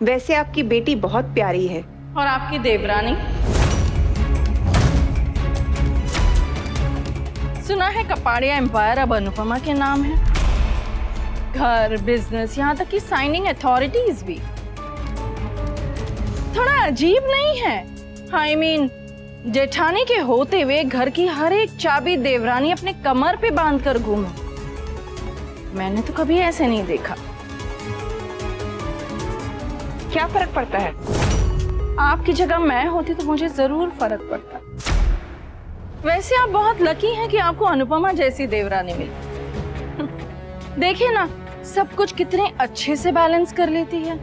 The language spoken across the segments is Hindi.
वैसे आपकी बेटी बहुत प्यारी है। और आपकी देवरानी? सुना है कपाड़िया एम्पायर अब अनुपमा के नाम है। घर, बिजनेस, यहाँ तक कि साइनिंग अथॉरिटीज भी। थोड़ा अजीब नहीं है? I mean, जेठानी के होते हुए घर की हर एक चाबी देवरानी अपने कमर पे बांध कर घूमे। मैंने तो कभी ऐसे नहीं देखा। क्या फर्क पड़ता है? आपकी जगह मैं होती तो मुझे जरूर फर्क पड़ता। वैसे आप बहुत लकी हैं कि आपको अनुपमा जैसी देवरानी मिली। देखिए ना, सब कुछ कितने अच्छे से बैलेंस कर लेती है।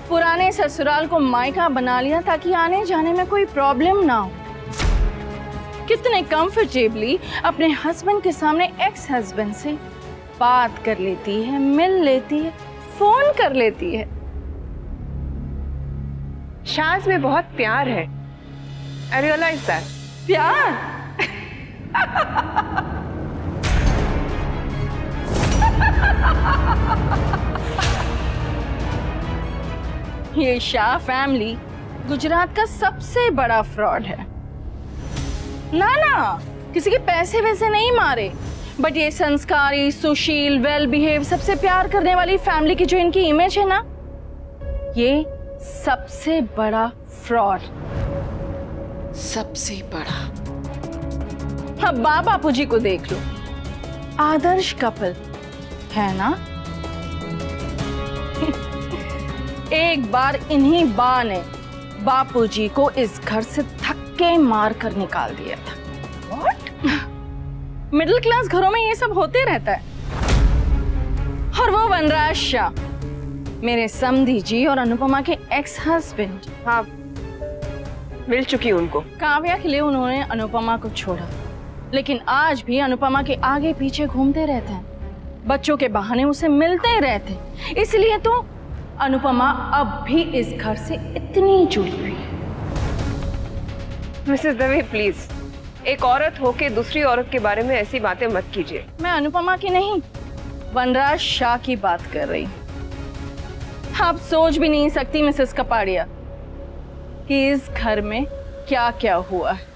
पुराने ससुराल को मायका बना लिया ताकि आने जाने में कोई प्रॉब्लम ना हो। कितने कंफर्टेबली अपने हस्बैंड के सामने एक्स हस्बैंड से बात कर लेती है, मिल लेती है, फोन कर लेती है। शाज में बहुत प्यार है। I realize that. प्यार? ये शाह फैमिली गुजरात का सबसे बड़ा फ्रॉड है। ना, किसी के पैसे वैसे नहीं मारे, बट ये संस्कारी, सुशील, वेल बिहेव, सबसे प्यार करने वाली फैमिली की जो इनकी इमेज है ना, ये सबसे बड़ा फ्रॉड। सबसे बड़ा। अब बापू जी को देख लो, आदर्श कपल है ना? एक बार इन्हीं बा ने बापूजी को इस घर से धक्के मार कर निकाल दिया था। What? मिडिल क्लास घरों में ये सब होते रहता है। और वो वनराज शाह, मेरे समधी जी और अनुपमा के एक्स हस्बैंड। हाँ, मिल चुकी उनको। काव्या के लिए उन्होंने अनुपमा को छोड़ा, लेकिन आज भी अनुपमा के आगे पीछे घूमते रहते हैं, बच्चों के बहाने उसे मिलते रहते हैं। इसलिए तो अनुपमा अब भी इस घर से इतनी जुड़ी हुई है। मिसेस दवे, प्लीज, एक औरत होके दूसरी औरत के बारे में ऐसी बातें मत कीजिए। मैं अनुपमा की नहीं, वनराज शाह की बात कर रही हूँ। आप सोच भी नहीं सकती मिसेस कपाड़िया कि इस घर में क्या क्या हुआ है।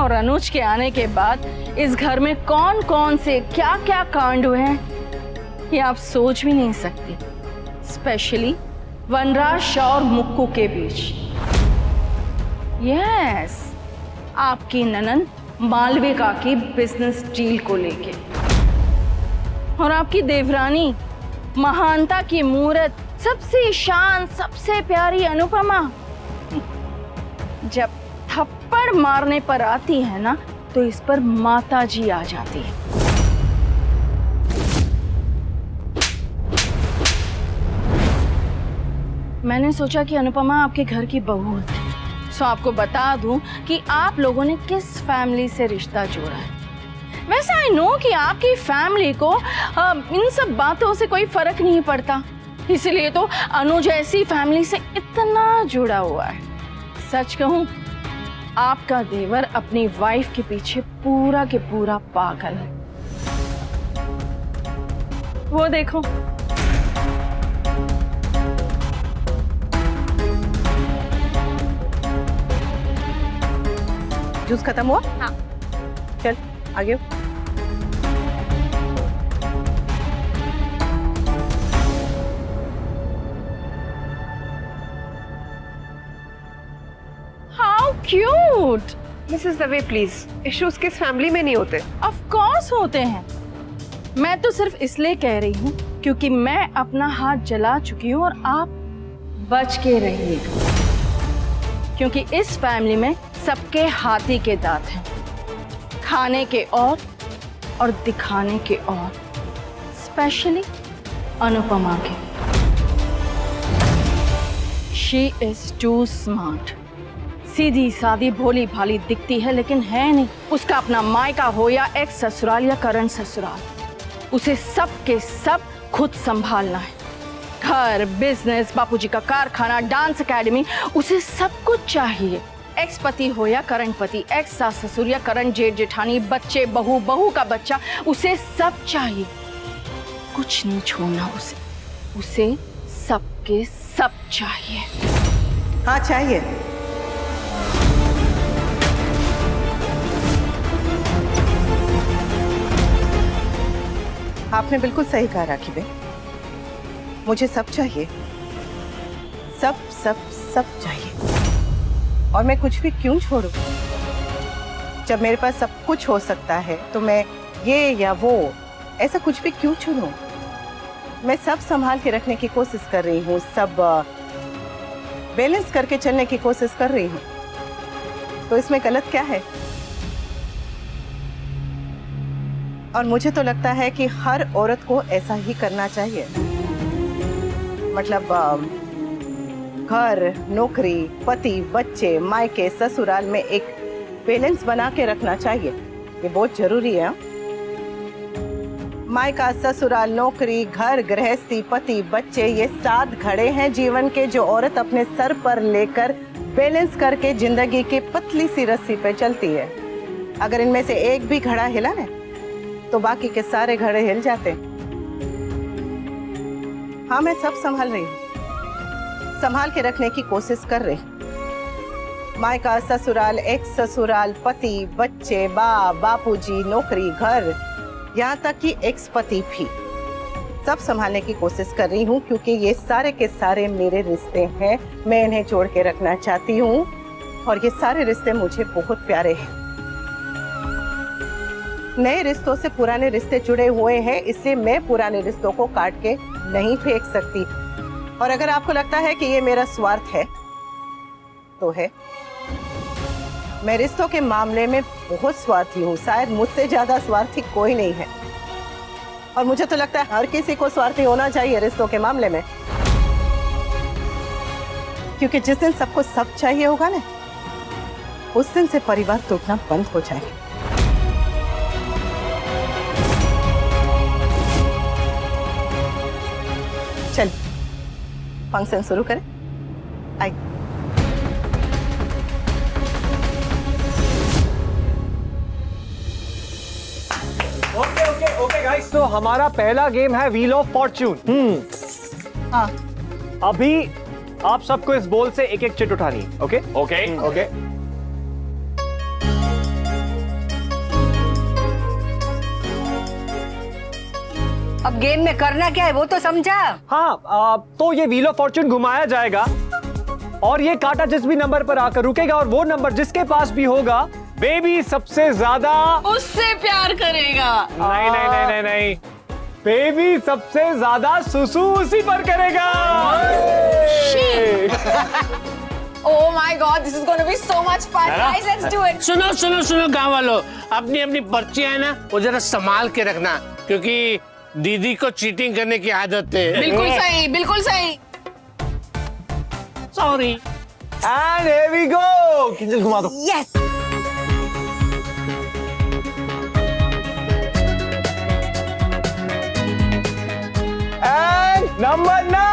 और अनुज के आने के बाद इस घर में कौन कौन से क्या क्या कांड हुए हैं, ये आप सोच भी नहीं सकती। स्पेशली वनराज शाह और मुक्कू के बीच। यस, आपकी ननन मालविका की बिजनेस डील को लेके। और आपकी देवरानी, महानता की मूरत, सबसे शान, सबसे प्यारी अनुपमा, जब थप्पड़ मारने पर आती है ना, तो इस पर माता जी आ जाती है। मैंने सोचा कि अनुपमा आपके घर की बहू है, सो आपको बता दूं कि आप लोगों ने किस फैमिली से रिश्ता जोड़ा है। वैसे आई नो कि आपकी फैमिली को इन सब बातों से कोई फर्क नहीं पड़ता, इसलिए तो अनुज ऐसी फैमिली से इतना जुड़ा हुआ है। सच कहूं, आपका देवर अपनी वाइफ के पीछे पूरा के पूरा पागल है। वो देखो, जूस खत्म हुआ? हाँ। चल आगे। How cute. Mrs Dave, please, issues किस फैमिली में नहीं होते? ऑफ कोर्स होते हैं। मैं तो सिर्फ इसलिए कह रही हूँ क्योंकि मैं अपना हाथ जला चुकी हूँ और आप बच के रहिएगा, क्योंकि इस फैमिली में सबके हाथी के दांत हैं, खाने के और दिखाने के और, स्पेशली अनुपमा के। She is too smart. सीधी सादी भोली भाली दिखती है, लेकिन है नहीं। उसका अपना मायका हो या एक्स ससुराल या करंट ससुराल, उसे सब के सब खुद संभालना है। घर, बिजनेस, बापूजी का कारखाना, डांस एकेडमी, उसे सब कुछ चाहिए। एक्स पति हो या करंट पति, एक्स सास ससुर या करंट जेठ जेठानी, बच्चे, बहू, बहू का बच्चा, उसे सब चाहिए, कुछ नहीं छोड़ना उसे सबके सब चाहिए। हाँ चाहिए। आपने बिल्कुल सही कहा राखी बहन, मुझे सब चाहिए, सब सब सब चाहिए। और मैं कुछ भी क्यों छोड़ूं? जब मेरे पास सब कुछ हो सकता है तो मैं ये या वो ऐसा कुछ भी क्यों चुनूं? मैं सब संभाल के रखने की कोशिश कर रही हूँ, सब बैलेंस करके चलने की कोशिश कर रही हूँ, तो इसमें गलत क्या है? और मुझे तो लगता है कि हर औरत को ऐसा ही करना चाहिए। मतलब घर, नौकरी, पति, बच्चे, मायके, ससुराल में एक बैलेंस बना के रखना चाहिए, ये बहुत जरूरी है। मायका, ससुराल, नौकरी, घर, गृहस्थी, पति, बच्चे, ये 7 घड़े हैं जीवन के जो औरत अपने सर पर लेकर बैलेंस करके जिंदगी की पतली सी रस्सी पे चलती है। अगर इनमें से एक भी घड़ा हिला ना तो बाकी के सारे घड़े हिल जाते। हाँ, मैं सब संभाल रही हूँ, संभाल के रखने की कोशिश कर रही। मायका, ससुराल, एक्स ससुराल, पति, बच्चे, बापूजी, नौकरी, घर, यहाँ तक कि एक्स पति भी, सब संभालने की कोशिश कर रही हूँ, क्योंकि ये सारे के सारे मेरे रिश्ते हैं। मैं इन्हें जोड़ के रखना चाहती हूँ और ये सारे रिश्ते मुझे बहुत प्यारे हैं। नए रिश्तों से पुराने रिश्ते जुड़े हुए हैं, इसलिए मैं पुराने रिश्तों को काट के नहीं फेंक सकती। और अगर आपको लगता है कि ये मेरा स्वार्थ है तो है। मैं रिश्तों के मामले में बहुत स्वार्थी हूँ, शायद मुझसे ज्यादा स्वार्थी कोई नहीं है। और मुझे तो लगता है हर किसी को स्वार्थी होना चाहिए रिश्तों के मामले में, क्योंकि जिस दिन सबको सब चाहिए होगा ना, उस दिन से परिवार टूटना बंद हो जाएगा। चल फंक्शन शुरू करें। आई। ओके गाइस, तो हमारा पहला गेम है व्हील ऑफ फॉर्च्यून। हाँ, अभी आप सबको इस बोल से एक एक चिट उठानी है। Okay okay okay. अब गेम में करना क्या है वो तो समझा। हाँ, तो ये व्हील ऑफ फॉर्च्यून घुमाया जाएगा और ये कांटा जिस भी नंबर पर आकर रुकेगा और वो नंबर जिसके पास भी होगा, बेबी सबसे ज्यादा उससे प्यार करेगा। नहीं नहीं नहीं नहीं नहीं, बेबी सबसे ज्यादा सुसु उसी पर करेगा। Oh my God, this is going to be so much fun, guys. Let's do it. सुनो सुनो सुनो गाँव वालों, अपनी अपनी पर्चियां है ना वो जरा संभाल के रखना, क्योंकि दीदी को चीटिंग करने की आदत है। बिल्कुल सही, बिल्कुल सही। Sorry. And here we go. Kinjal घुमा दो। Yes. And number 9।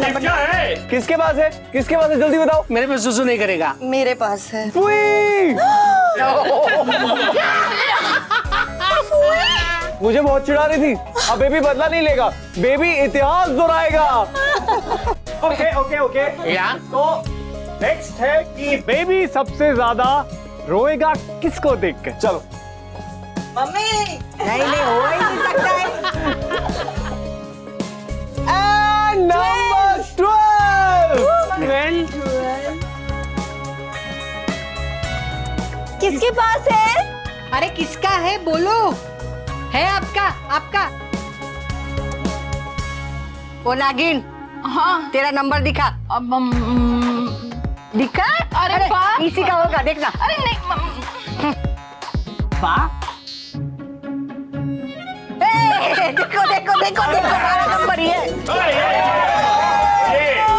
नंबर 9। किसके पास है? किसके पास है? जल्दी बताओ। मेरे पे सुसु नहीं करेगा। मेरे पास है। मुझे बहुत चिढ़ा रही थी, अब बेबी बदला नहीं लेगा, बेबी इतिहास दोहराएगा। Okay okay okay. या तो नेक्स्ट है कि बेबी सबसे ज्यादा रोएगा किसको देखकर। चलो मम्मी। नहीं नहीं, हो ही नहीं सकता है। And number 12। किसके पास है? अरे किसका है बोलो। है आपका आपका। ओ नागिन, हाँ, तेरा नंबर दिखा। अब दिखा? अरे बाप। इसी का होगा, देखना। अरे नहीं, देखो देखो देखो देखो, हमारा नंबर ही है।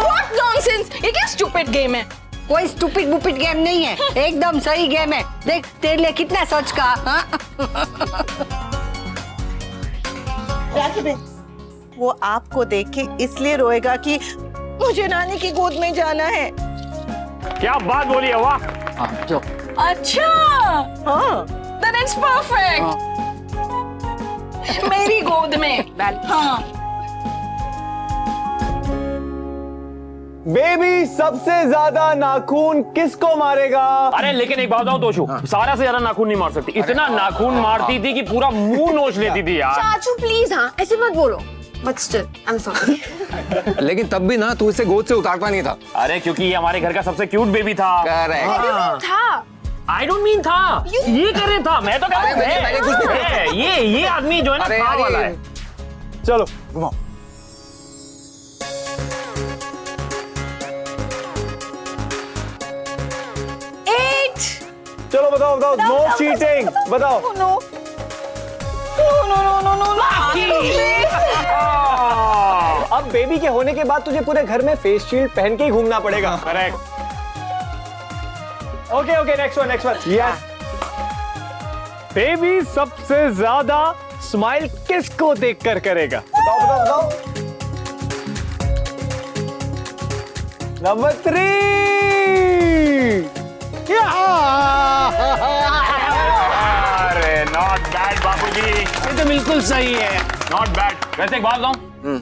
What nonsense? ये क्या stupid game है? कोई स्टूपिड बुपिड गेम नहीं है, एकदम सही गेम है। देख तेरे लिए कितना सच का। राखी बहन, वो आपको देख के इसलिए रोएगा कि मुझे नानी की गोद में जाना है। क्या बात बोली है, वाह। हाँ जो अच्छा then it's perfect मेरी गोद में हाँ बेबी सबसे ज्यादा नाखून किसको मारेगा? अरे लेकिन एक बात बताओ तोशु, सारा से ज्यादा नाखून नहीं मार सकती। इतना नाखून मारती थी कि पूरा मुंह नोच लेती थी यार। चाचू प्लीज, हाँ ऐसे मत बोलो। But still I am sorry. लेकिन तब भी ना तू इसे गोद से उतारता नहीं था। अरे क्योंकि ये हमारे घर का सबसे क्यूट बेबी था। करेक्ट। था आई डोंट मीन था, ये कर रहे था, मैं तो कह रहा हूं मैंने कुछ नहीं है, ये आदमी जो है ना अरे था यार, वाला है। चलो घुमाओ। चलो बताओ बताओ, नो चीटिंग, बताओ। नो अब बेबी के होने के बाद तुझे पूरे घर में फेस शील्ड पहन के ही घूमना पड़ेगा। Correct. Okay okay, next one yes. Baby सबसे ज्यादा स्माइल किसको देखकर करेगा? बताओ बताओ बताओ। नंबर 3। अरे नॉट बैड बाबूजी, ये तो बिल्कुल सही है। Not bad. वैसे एक बात बताऊं,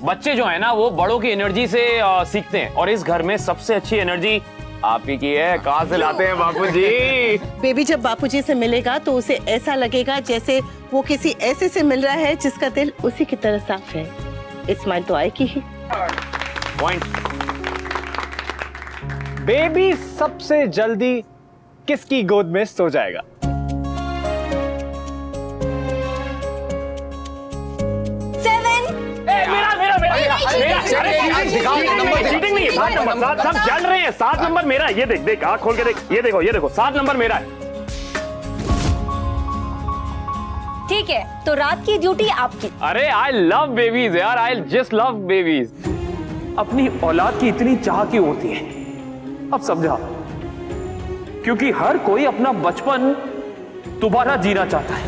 बच्चे जो है ना वो बड़ों की एनर्जी से सीखते हैं, और इस घर में सबसे अच्छी एनर्जी आप ही की है। कहाँ से लाते हैं बापूजी? बेबी जब बापूजी से मिलेगा तो उसे ऐसा लगेगा जैसे वो किसी ऐसे से मिल रहा है जिसका दिल उसी की तरह साफ है। स्माइल तो आएगी ही। पॉइंट। बेबी सबसे जल्दी किसकी गोद में सो जाएगा? चीटिंग नहीं है। 7 नंबर, सब जल रहे हैं। 7 नंबर मेरा। ये देख देख, आँख खोल के देख, ये देखो 7 नंबर मेरा है। ठीक है, तो रात की ड्यूटी आपकी। अरे आई लव बेबीज यार, आई जस्ट लव बेबीज। अपनी औलाद की इतनी चाह क्यों होती है? अब समझा, क्योंकि हर कोई अपना बचपन दोबारा जीना चाहता है।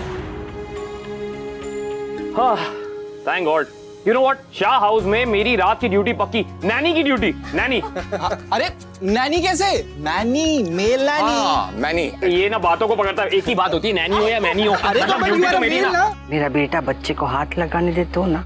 हाँ, thank God. You know what, Shah house में मेरी रात की ड्यूटी पक्की। नैनी की ड्यूटी, नैनी। अरे नैनी कैसे? नैनी, मेल नैनी। मैनी। ये ना बातों को पकड़ता है। एक ही बात होती है, नैनी हो या मैनी हो। अरे मतलब ड्यूटी तो मेरी ना। मेरा बेटा बच्चे को हाथ लगाने दे तो ना।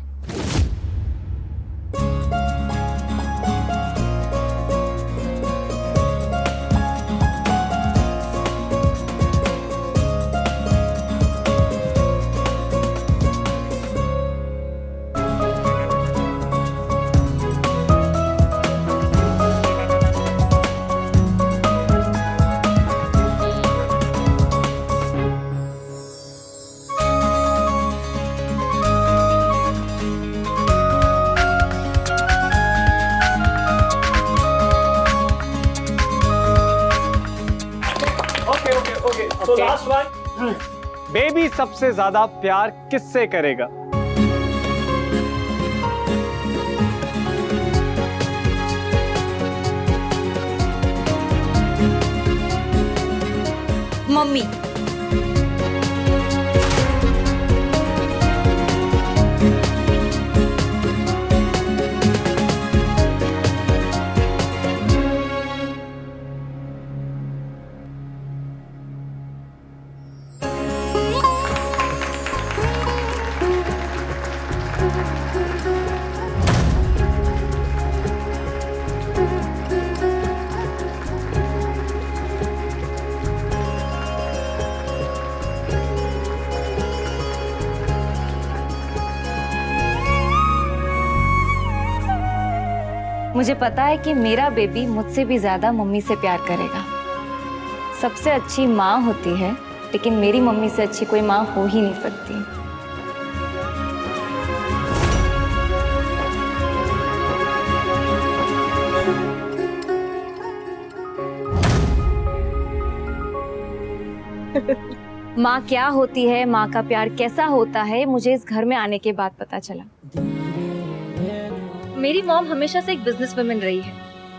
ओके, तो लास्ट वन। बेबी सबसे ज्यादा प्यार किससे करेगा? मम्मी। मुझे पता है कि मेरा बेबी मुझसे भी ज्यादा मम्मी से प्यार करेगा। सबसे अच्छी माँ होती है, लेकिन मेरी मम्मी से अच्छी कोई माँ हो ही नहीं सकती। माँ क्या होती है, माँ का प्यार कैसा होता है, मुझे इस घर में आने के बाद पता चला। मेरी मॉम हमेशा से एक बिजनेस वुमन रही है,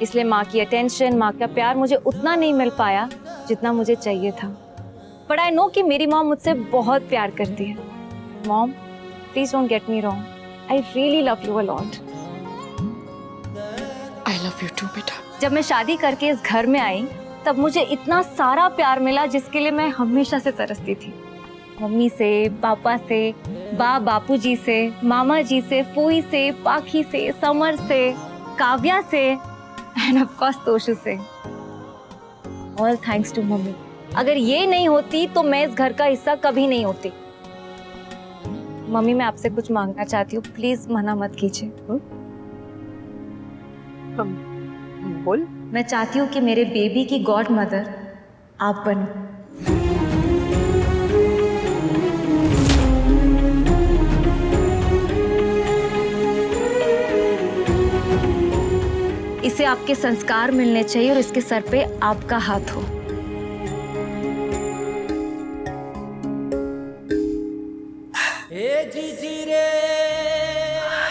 इसलिए माँ की अटेंशन, माँ का प्यार मुझे उतना नहीं मिल पाया जितना मुझे चाहिए था। बट आई नो कि मेरी मॉम मुझसे बहुत प्यार करती है। Mom, please don't get me wrong, I really love you a lot. I love you too बेटा। जब मैं शादी करके इस घर में आई तब मुझे इतना सारा प्यार मिला जिसके लिए मैं हमेशा से तरसती थी। मम्मी से, पापा से, बापूजी से, मामा जी से, फूई से, पाखी से, समर से, काव्या से एंड ऑफ कोर्स तोशु से। All thanks to mummy. अगर ये नहीं होती तो मैं इस घर का हिस्सा कभी नहीं होती। मम्मी, मैं आपसे कुछ मांगना चाहती हूँ, प्लीज मना मत कीजिए। बोल। मैं चाहती हूँ कि मेरे बेबी की गॉड मदर आप बनो। इसे आपके संस्कार मिलने चाहिए और इसके सर पे आपका हाथ हो।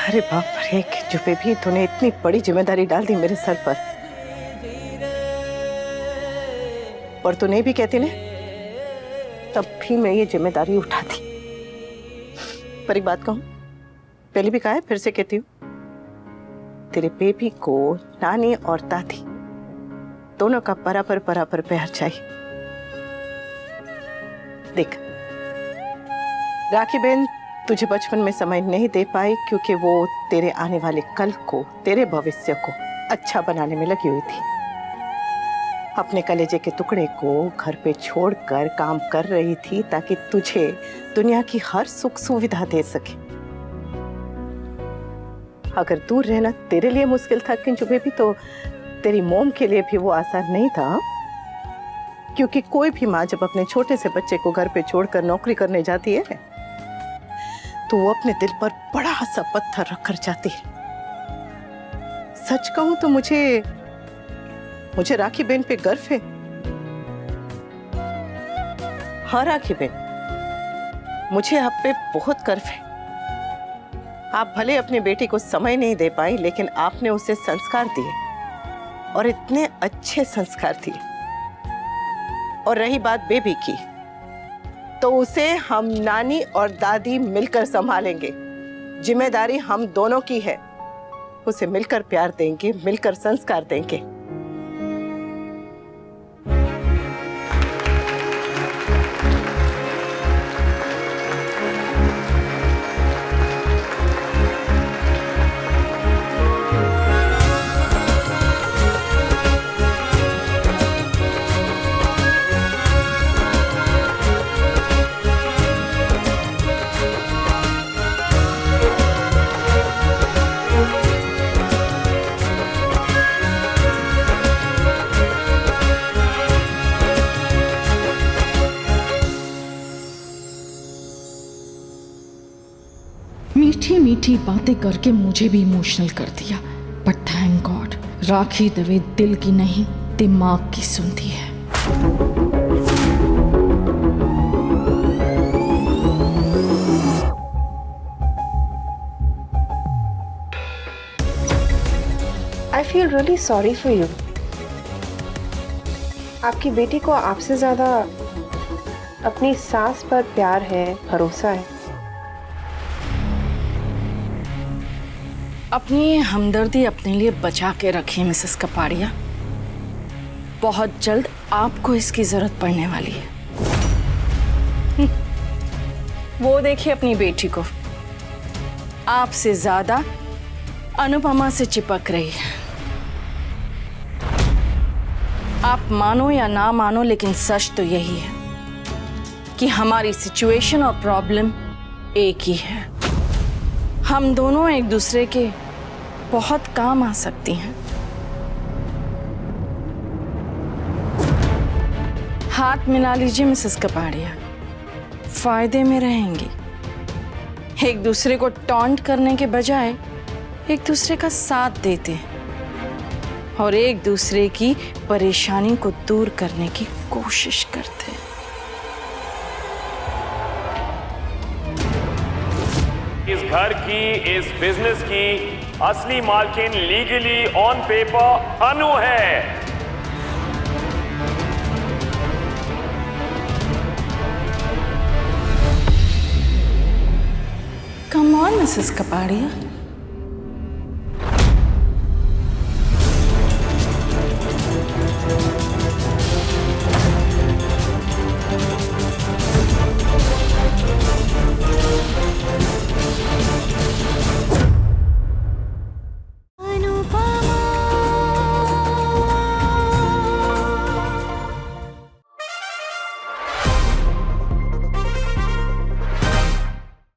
अरे बाप रे, जो बेबी तूने इतनी बड़ी जिम्मेदारी डाल दी मेरे सर पर। और तू नहीं भी कहती ना, तब भी मैं ये जिम्मेदारी उठाती। पर एक बात कहूं, पहले भी कहा है, फिर से कहती हूँ, तेरे बेबी को नानी और दादी दोनों का बराबर बराबर प्यार चाहिए। देख, राखी बहन तुझे बचपन में समय नहीं दे पाई क्योंकि वो तेरे आने वाले कल को, तेरे भविष्य को अच्छा बनाने में लगी हुई थी। अपने कलेजे के टुकड़े को घर पे छोड़कर काम कर रही थी ताकि तुझे दुनिया की हर सुख सुविधा दे सके। अगर दूर रहना तेरे लिए मुश्किल था किंजू बेबी, तो तेरी मोम के लिए भी वो आसान नहीं था। क्योंकि कोई भी माँ जब अपने छोटे से बच्चे को घर पे छोड़कर नौकरी करने जाती है तो वो अपने दिल पर बड़ा सा पत्थर रखकर जाती है। सच कहूं तो मुझे राखी बहन पे गर्व है। हाँ राखी बहन, मुझे आप पे बहुत गर्व है। आप भले अपने बेटी को समय नहीं दे पाई, लेकिन आपने उसे संस्कार दिए और इतने अच्छे संस्कार दिए। और रही बात बेबी की, तो उसे हम नानी और दादी मिलकर संभालेंगे। जिम्मेदारी हम दोनों की है। उसे मिलकर प्यार देंगे, मिलकर संस्कार देंगे। मीठी मीठी बातें करके मुझे भी इमोशनल कर दिया, बट थैंक गॉड राखी दवे दिल की नहीं दिमाग की सुनती है। I feel really sorry for you. आपकी बेटी को आपसे ज्यादा अपनी सास पर प्यार है, भरोसा है। अपनी हमदर्दी अपने लिए बचा के रखिए मिसेस कपाड़िया। बहुत जल्द आपको इसकी जरूरत पड़ने वाली है। वो देखिए अपनी बेटी को, आपसे ज्यादा अनुपमा से चिपक रही है। आप मानो या ना मानो, लेकिन सच तो यही है कि हमारी सिचुएशन और प्रॉब्लम एक ही है। हम दोनों एक दूसरे के बहुत काम आ सकती हैं। हाथ मिला लीजिए मिसेस कपाड़िया, फायदे में रहेंगी। एक दूसरे को टॉन्ट करने के बजाय एक दूसरे का साथ देते और एक दूसरे की परेशानी को दूर करने की कोशिश करते हैं। इस घर की, इस बिजनेस की असली मालकिन लीगली ऑन पेपर अनु है। Come on Mrs Kapadia,